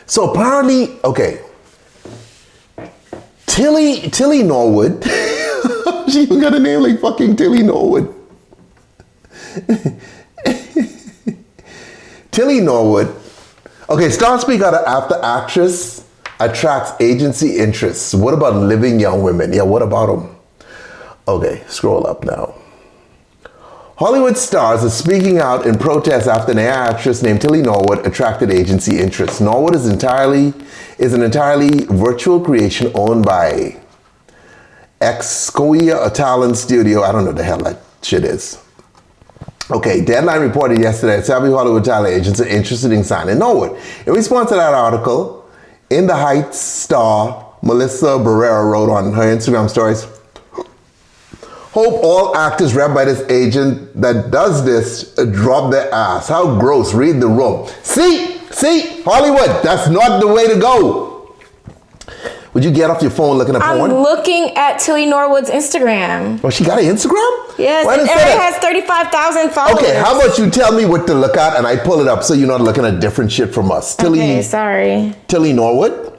So apparently, okay, Tilly Norwood, she even got a name like fucking Tilly Norwood. Tilly Norwood, okay, star speak out of after actress attracts agency interests. What about living young women? Yeah, what about them? Okay, scroll up now. Hollywood stars are speaking out in protest after an AI actress named Tilly Norwood attracted agency interest. Norwood is an entirely virtual creation owned by skyyjohn studio. I don't know what the hell that shit is. Okay, Deadline reported yesterday that savvy Hollywood talent agents are interested in signing Norwood. In response to that article, In the Heights star Melissa Barrera wrote on her Instagram stories, "Hope all actors read by this agent that does this drop their ass. How gross, read the room." See, Hollywood, that's not the way to go. Would you get off your phone looking at porn? I'm looking at Tilly Norwood's Instagram. Oh, she got an Instagram? Yes, and it has 35,000 followers. Okay, how about you tell me what to look at and I pull it up so you're not looking at different shit from us. Okay, sorry. Tilly Norwood?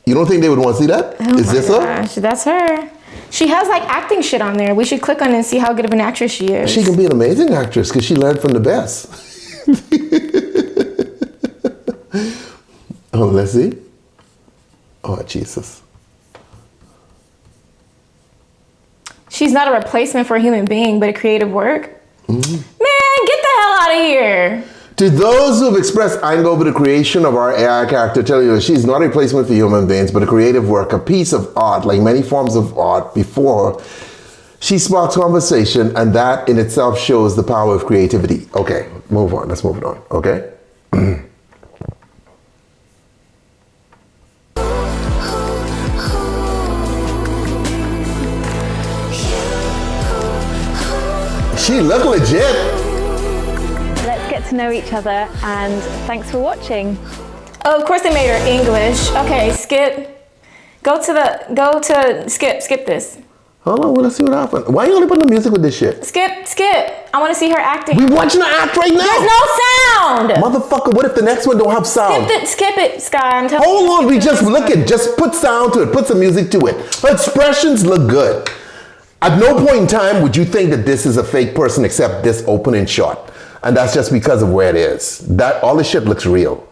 You don't think they would want to see that? Oh Is this her? That's her. She has like acting shit on there. We should click on it and see how good of an actress she is. She can be an amazing actress because she learned from the best. Oh, let's see. Oh, Jesus. She's not a replacement for a human being, but a creative work. Man, get the hell out of here. To those who have expressed anger over the creation of our AI character, tell you she's not a replacement for human beings, but a creative work, a piece of art, like many forms of art before her. She sparks conversation, and that in itself shows the power of creativity. Okay, move on. Let's move on, okay? She look legit. Let's get to know each other, and thanks for watching. Oh, of course they made her English. Okay, skip. Skip this. Hold on, let's see what happened. Why you only putting the music with this shit? Skip. I want to see her acting. We watching her act right now. There's no sound. Motherfucker, what if the next one don't have sound? Skip it, Sky. Hold on, we just look at, just put sound to it, put some music to it. Her expressions look good. At no point in time would you think that this is a fake person except this opening shot. And that's just because of where it is. That all this shit looks real.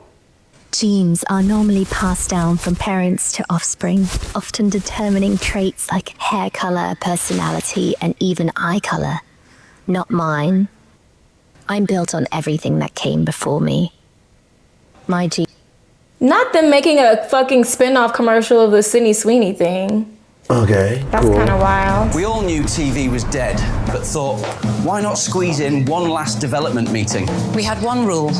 Genes are normally passed down from parents to offspring, often determining traits like hair color, personality, and even eye color. Not mine. I'm built on everything that came before me. My genes. Not them making a fucking spin-off commercial of the Sydney Sweeney thing. Okay, That's cool. kind of wild. We all knew TV was dead, but thought, why not squeeze in one last development meeting? We had one rule: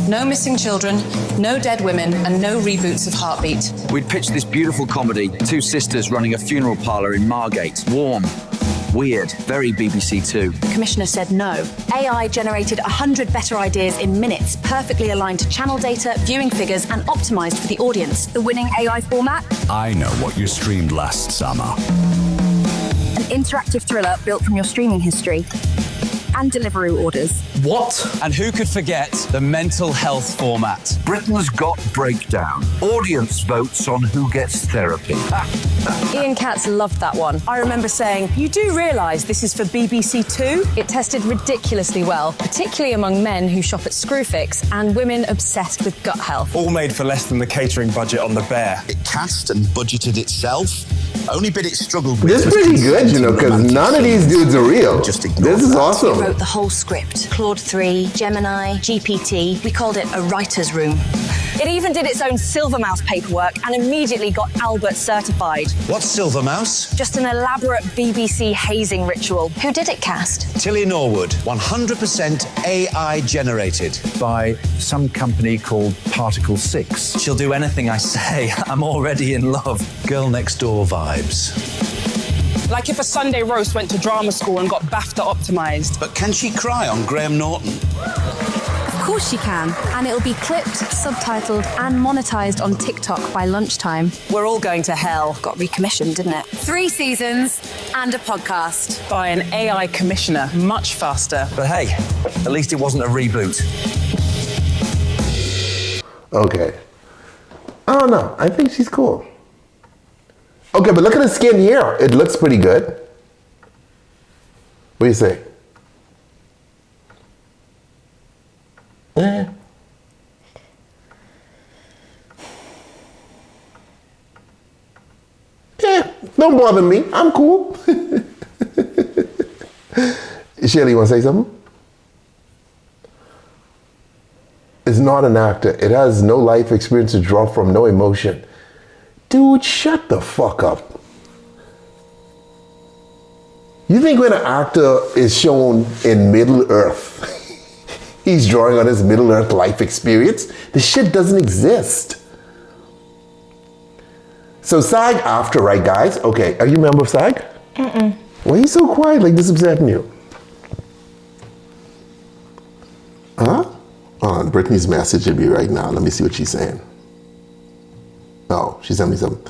no missing children, no dead women, and no reboots of Heartbeat. We'd pitched this beautiful comedy, two sisters running a funeral parlour in Margate. Warm, weird, very BBC Two. The commissioner said no. AI generated 100 better ideas in minutes, perfectly aligned to channel data, viewing figures, and optimised for the audience. The winning AI format? I know what you streamed last summer. An interactive thriller built from your streaming history and Deliveroo orders. What? And who could forget the mental health format? Britain's Got Breakdown. Audience votes on who gets therapy. Ian Katz loved that one. I remember saying, you do realise this is for BBC Two? It tested ridiculously well, particularly among men who shop at Screwfix and women obsessed with gut health. All made for less than the catering budget on The Bear. It cast and budgeted itself. Only bit it struggled with. This is pretty good, you know, because none of these dudes are real. Just this is awesome. We wrote the whole script. Claude 3, Gemini, GPT. We called it a writer's room. It even did its own Silvermouse paperwork and immediately got Albert certified. What's Silvermouse? Just an elaborate BBC hazing ritual. Who did it cast? Tilly Norwood, 100% AI generated. By some company called Particle 6. She'll do anything I say. I'm already in love. Girl next door vibes. Like if a Sunday roast went to drama school and got BAFTA optimised. But can she cry on Graham Norton? Of course she can. And it'll be clipped, subtitled, and monetised on TikTok by lunchtime. We're all going to hell. Got recommissioned, didn't it? 3 seasons and a podcast. By an AI commissioner, much faster. But hey, at least it wasn't a reboot. Okay. I don't know. I think she's cool. Okay, but look at the skin here. It looks pretty good. What do you say? Eh. Yeah, don't bother me. I'm cool. Shirley, you want to say something? Is not an actor. It has no life experience to draw from, no emotion. Dude, shut the fuck up. You think when an actor is shown in Middle Earth, he's drawing on his Middle Earth life experience? The shit doesn't exist. So SAG-AFTRA, right, guys? Okay, are you a member of SAG? Mm-mm. Why are you so quiet like this upsetting you? Huh? Oh, Brittany's messaging me right now. Let me see what she's saying. Oh, she sent me something.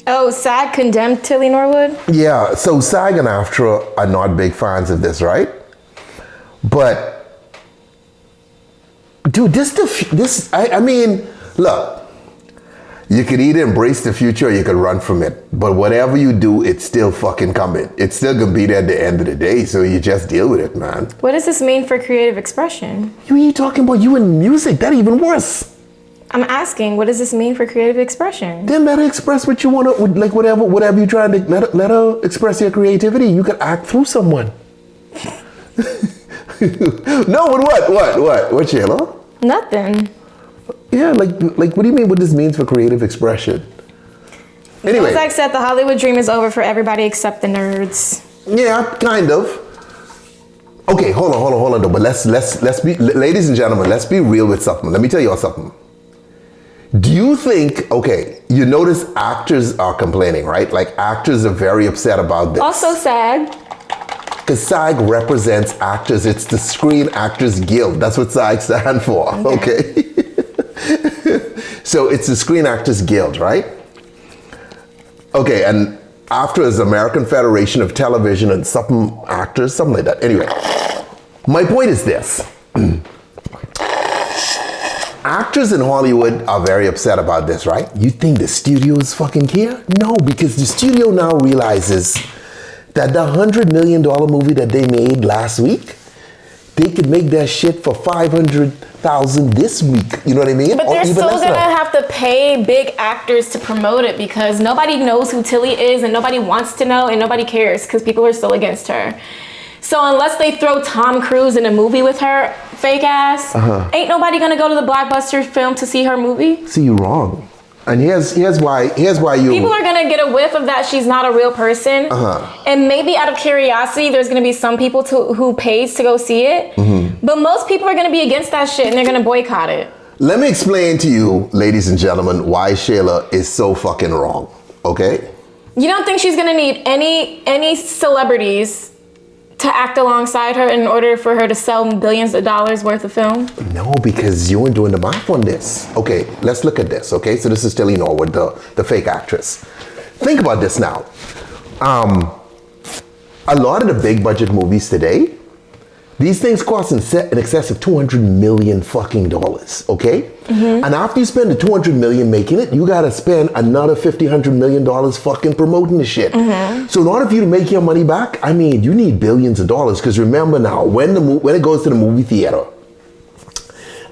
Oh, SAG condemned Tilly Norwood? Yeah, so SAG and AFTRA are not big fans of this, right? But, dude, I mean, look, you could either embrace the future or you could run from it. But whatever you do, it's still fucking coming. It's still gonna be there at the end of the day, so you just deal with it, man. What does this mean for creative expression? You talking about you in music? That even worse. I'm asking, what does this mean for creative expression? Then let her express what you want to, like whatever you're trying to, let her express your creativity. You could act through someone. No, but what, Shayla? Nothing. Yeah, like what do you mean what this means for creative expression? Anyway. Zach said the Hollywood dream is over for everybody except the nerds. Yeah, kind of. Okay, hold on though, but let's be, ladies and gentlemen, let's be real with something. Let me tell you all something. Do you think, okay, you notice actors are complaining, right? Like actors are very upset about this. Also SAG. Because SAG represents actors. It's the Screen Actors Guild. That's what SAG stands for, okay? So it's the Screen Actors Guild, right? Okay, and AFTRA is the American Federation of Television and something actors, something like that. Anyway, my point is this. Actors in Hollywood are very upset about this, right? You think the studios fucking care? No, because the studio now realizes that the $100 million movie that they made last week, they could make that shit for $500,000 this week. You know what I mean? But they're still gonna have to pay big actors to promote it because nobody knows who Tilly is and nobody wants to know and nobody cares because people are still against her. So unless they throw Tom Cruise in a movie with her fake ass, ain't nobody gonna go to the blockbuster film to see her movie. See, you're wrong. And here's why you... People are gonna get a whiff of that she's not a real person. And maybe out of curiosity, there's gonna be some people who pays to go see it. But most people are gonna be against that shit and they're gonna boycott it. Let me explain to you, ladies and gentlemen, why Shayla is so fucking wrong, okay? You don't think she's gonna need any celebrities to act alongside her in order for her to sell billions of dollars worth of film? No, because you weren't doing the math on this. Okay, let's look at this, okay? So this is Tilly Norwood, the fake actress. Think about this now. A lot of the big budget movies today, these things cost in excess of $200 million fucking dollars, okay? And after you spend the $200 million making it, you gotta spend another $100 million fucking promoting the shit. So in order for you to make your money back, I mean, you need billions of dollars. Because remember now, when it goes to the movie theater,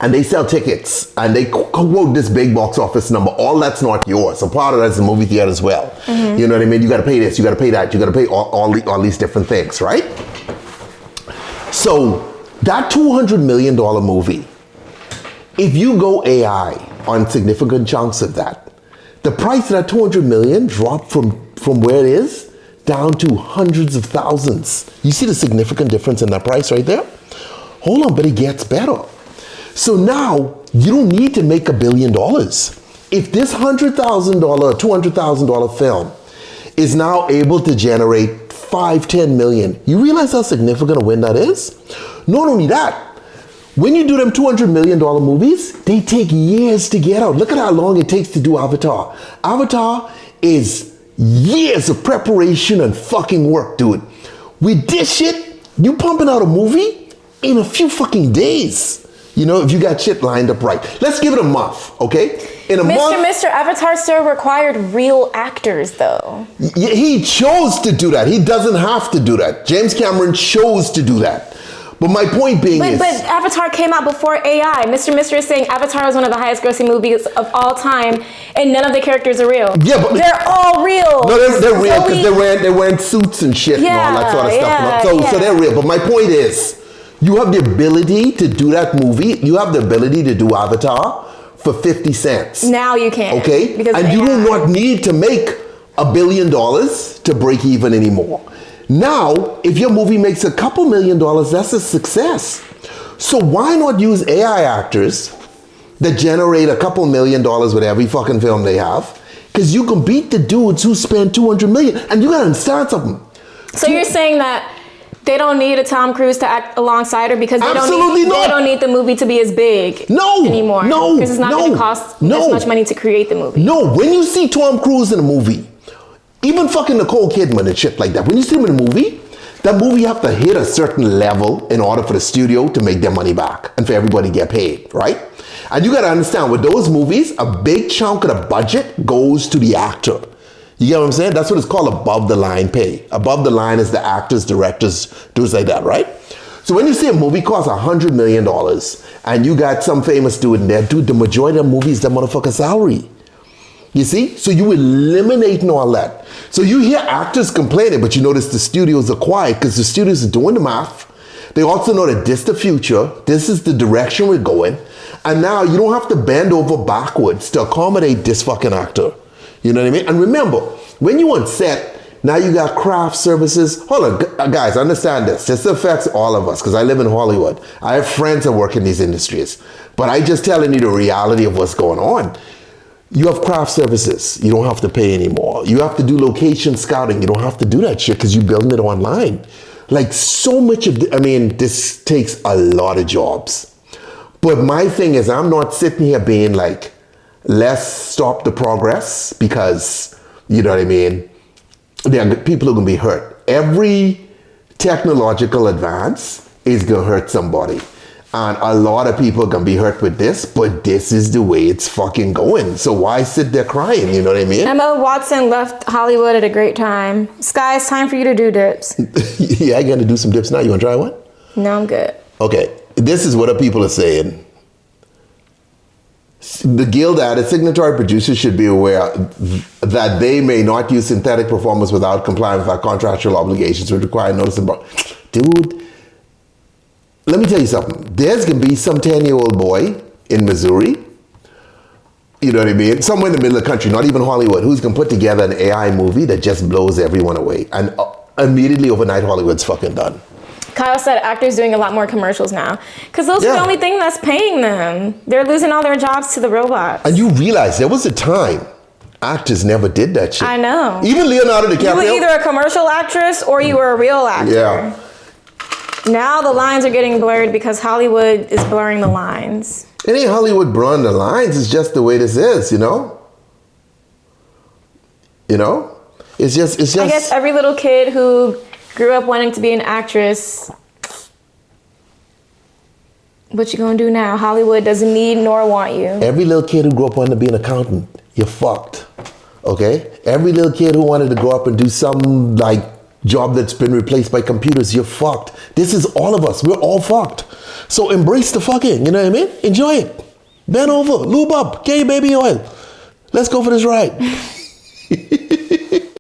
and they sell tickets, and they quote this big box office number, all that's not yours. So part of that's the movie theater as well. You know what I mean? You gotta pay this, you gotta pay that, you gotta pay all these different things, right? So that $200 million movie, if you go AI on significant chunks of that, the price of that $200 million dropped from where it is down to hundreds of thousands. You see the significant difference in that price right there? Hold on, but it gets better. So now you don't need to make $1 billion. If this $100,000, $200,000 film is now able to generate $5-10 million, you realize how significant a win that is? Not only that, when you do them $200 million movies, they take years to get out. Look at how long it takes to do Avatar. Avatar is years of preparation and fucking work, dude. With this shit, you pumping out a movie in a few fucking days. You know, if you got shit lined up right. Let's give it a month, okay? In a month. Mr. Avatar still required real actors, though. He chose to do that. He doesn't have to do that. James Cameron chose to do that. But my point being is... But Avatar came out before AI. Mr. is saying Avatar is one of the highest grossing movies of all time, and none of the characters are real. Yeah, but... They're all real. No, they're real because they're wearing suits and shit and all that sort of stuff. So they're real. But my point is, you have the ability to do that movie. You have the ability to do Avatar for 50 cents. Now you can. Okay? And you do not need to make $1 billion to break even anymore. Now, if your movie makes a couple $1 million, that's a success. So why not use AI actors that generate a couple $1 million with every fucking film they have? Because you can beat the dudes who spend $200 million, and you gotta understand something. So you're saying that they don't need a Tom Cruise to act alongside her because they don't need the movie to be as big anymore? No, because it's not going to cost as much money to create the movie. No, when you see Tom Cruise in a movie, even fucking Nicole Kidman and shit like that, when you see them in a movie, that movie have to hit a certain level in order for the studio to make their money back and for everybody to get paid, right? And you got to understand, with those movies, a big chunk of the budget goes to the actor. You get what I'm saying? That's what it's called above the line pay. Above the line is the actors, directors, dudes like that, right? So when you see a movie costs $100 million and you got some famous dude in there, dude, the majority of the movie is that motherfucker's salary. You see? So you eliminating all that. So you hear actors complaining, but you notice the studios are quiet because the studios are doing the math. They also know that this is the future. This is the direction we're going. And now you don't have to bend over backwards to accommodate this fucking actor. You know what I mean? And remember, when you on set, now you got craft services. Hold on, guys, understand this. This affects all of us because I live in Hollywood. I have friends that work in these industries. But I just telling you the reality of what's going on. You have craft services. You don't have to pay anymore. You have to do location scouting. You don't have to do that shit because you're building it online. Like so much of, this takes a lot of jobs. But my thing is, I'm not sitting here being like, let's stop the progress because, you know what I mean? People are going to be hurt. Every technological advance is going to hurt somebody. And a lot of people can be hurt with this, but this is the way it's fucking going. So why sit there crying? You know what I mean? Emma Watson left Hollywood at a great time. Sky, it's time for you to do dips. Yeah, I got to do some dips now. You want to try one? No, I'm good. Okay, this is what the people are saying. The Guild added signatory producers should be aware that they may not use synthetic performance without complying with our contractual obligations, which require notice and dude, let me tell you something. There's going to be some 10-year-old boy in Missouri, you know what I mean? Somewhere in the middle of the country, not even Hollywood, who's going to put together an AI movie that just blows everyone away. And immediately overnight, Hollywood's fucking done. Kyle said actors doing a lot more commercials now. Because those are the only thing that's paying them. They're losing all their jobs to the robots. And you realize there was a time actors never did that shit. I know. Even Leonardo DiCaprio. You were either a commercial actress or you were a real actor. Yeah. Now the lines are getting blurred because Hollywood is blurring the lines. It ain't Hollywood blurring the lines. It's just the way this is, you know? You know? It's just... I guess every little kid who grew up wanting to be an actress, what you gonna do now? Hollywood doesn't need nor want you. Every little kid who grew up wanting to be an accountant, you're fucked, okay? Every little kid who wanted to grow up and do some like job that's been replaced by computers, you're fucked. This is all of us. We're all fucked. So embrace the fucking, you know what I mean? Enjoy it. Bend over, lube up, get your baby oil. Let's go for this ride.